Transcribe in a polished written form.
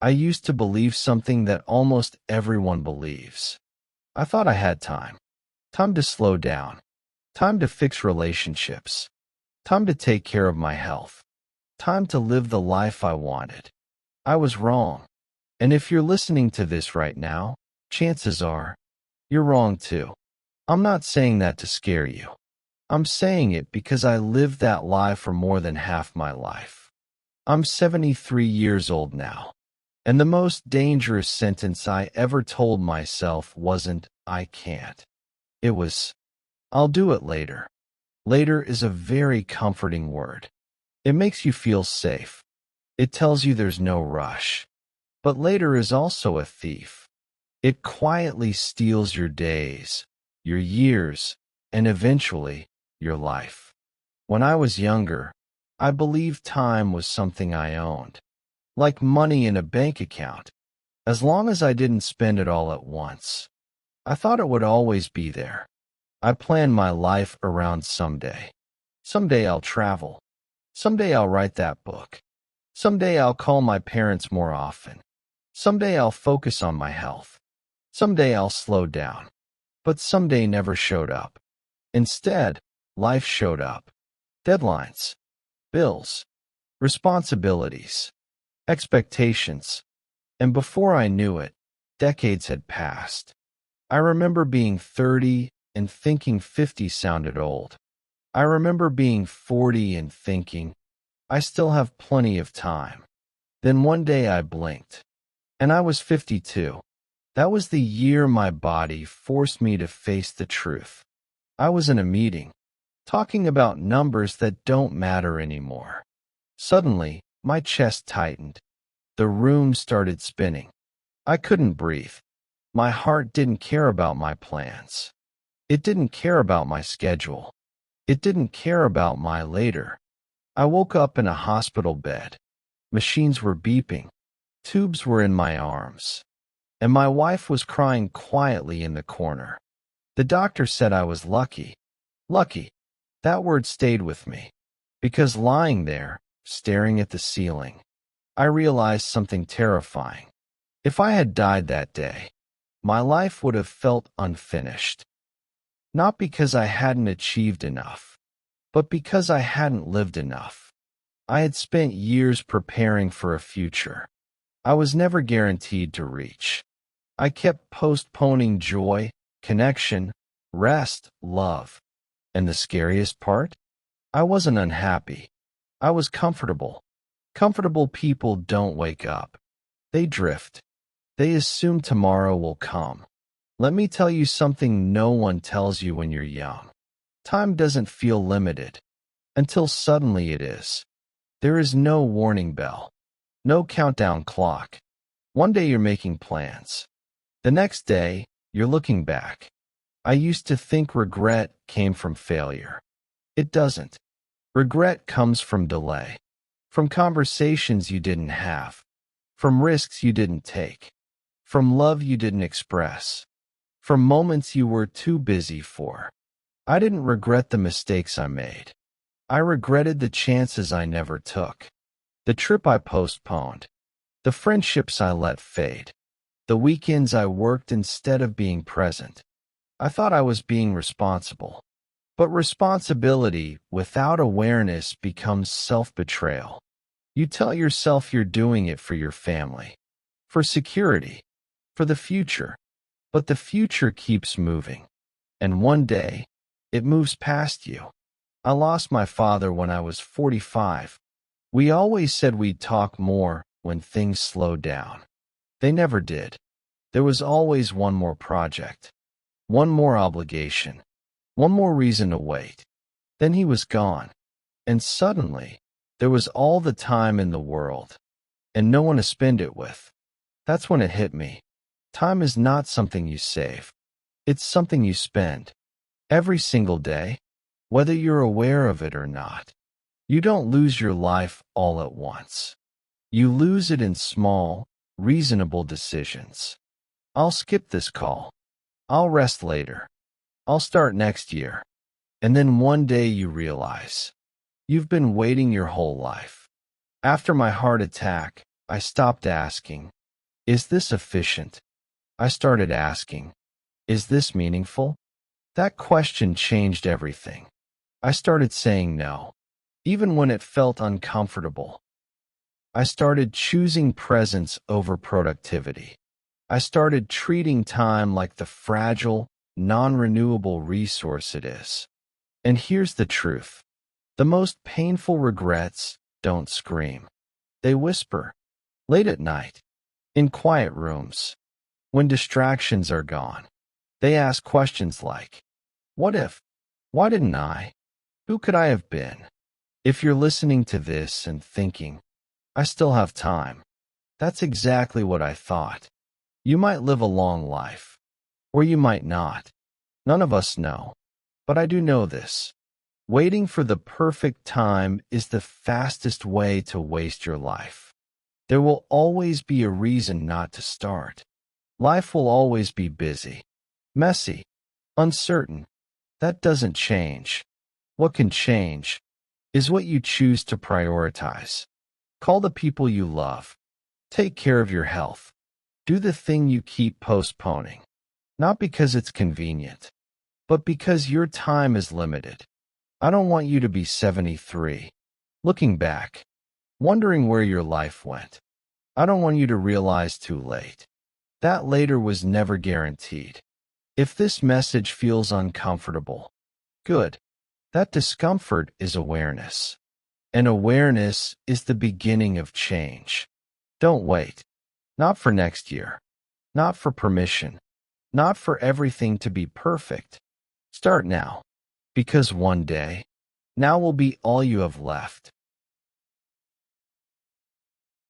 I used to believe something that almost everyone believes. I thought I had time. Time to slow down. Time to fix relationships. Time to take care of my health. Time to live the life I wanted. I was wrong. And if you're listening to this right now, chances are you're wrong too. I'm not saying that to scare you. I'm saying it because I lived that lie for more than half my life. I'm 73 years old now. And the most dangerous sentence I ever told myself wasn't, "I can't." It was, "I'll do it later." Later is a very comforting word. It makes you feel safe. It tells you there's no rush. But later is also a thief. It quietly steals your days, your years, and eventually, your life. When I was younger, I believed time was something I owned. Like money in a bank account, as long as I didn't spend it all at once. I thought it would always be there. I planned my life around someday. Someday I'll travel. Someday I'll write that book. Someday I'll call my parents more often. Someday I'll focus on my health. Someday I'll slow down. But someday never showed up. Instead, life showed up. Deadlines, bills, responsibilities, expectations, and before I knew it, decades had passed. I remember being 30 and thinking 50 sounded old. I remember being 40 and thinking, I still have plenty of time. Then one day I blinked, and I was 52. That was the year my body forced me to face the truth. I was in a meeting, talking about numbers that don't matter anymore. Suddenly, my chest tightened. The room started spinning. I couldn't breathe. My heart didn't care about my plans. It didn't care about my schedule. It didn't care about my later. I woke up in a hospital bed. Machines were beeping. Tubes were in my arms. And my wife was crying quietly in the corner. The doctor said I was lucky. Lucky. That word stayed with me. Because lying there, staring at the ceiling, I realized something terrifying. If I had died that day, my life would have felt unfinished. Not because I hadn't achieved enough, but because I hadn't lived enough. I had spent years preparing for a future I was never guaranteed to reach. I kept postponing joy, connection, rest, love. And the scariest part? I wasn't unhappy. I was comfortable. Comfortable people don't wake up. They drift. They assume tomorrow will come. Let me tell you something no one tells you when you're young. Time doesn't feel limited. Until suddenly it is. There is no warning bell. No countdown clock. One day you're making plans. The next day, you're looking back. I used to think regret came from failure. It doesn't. Regret comes from delay. From conversations you didn't have. From risks you didn't take. From love you didn't express. From moments you were too busy for. I didn't regret the mistakes I made. I regretted the chances I never took. The trip I postponed. The friendships I let fade. The weekends I worked instead of being present. I thought I was being responsible. But responsibility without awareness becomes self-betrayal. You tell yourself you're doing it for your family, for security, for the future. But the future keeps moving. And one day, it moves past you. I lost my father when I was 45. We always said we'd talk more when things slowed down. They never did. There was always one more project, one more obligation, one more reason to wait. Then he was gone. And suddenly, there was all the time in the world, and no one to spend it with. That's when it hit me. Time is not something you save. It's something you spend. Every single day, whether you're aware of it or not. You don't lose your life all at once. You lose it in small, reasonable decisions. I'll skip this call. I'll rest later. I'll start next year. And then one day you realize you've been waiting your whole life. After my heart attack, I stopped asking, is this efficient? I started asking, is this meaningful? That question changed everything. I started saying no, even when it felt uncomfortable. I started choosing presence over productivity. I started treating time like the fragile, non-renewable resource it is. And here's the truth. The most painful regrets don't scream. They whisper, late at night, in quiet rooms, when distractions are gone. They ask questions like, what if? Why didn't I? Who could I have been? If you're listening to this and thinking, I still have time, that's exactly what I thought. You might live a long life, or you might not. None of us know. But I do know this. Waiting for the perfect time is the fastest way to waste your life. There will always be a reason not to start. Life will always be busy, messy, uncertain. That doesn't change. What can change is what you choose to prioritize. Call the people you love. Take care of your health. Do the thing you keep postponing. Not because it's convenient, but because your time is limited. I don't want you to be 73, looking back, wondering where your life went. I don't want you to realize too late. That later was never guaranteed. If this message feels uncomfortable, good. That discomfort is awareness. And awareness is the beginning of change. Don't wait. Not for next year. Not for permission. Not for everything to be perfect. Start now. Because one day, now will be all you have left.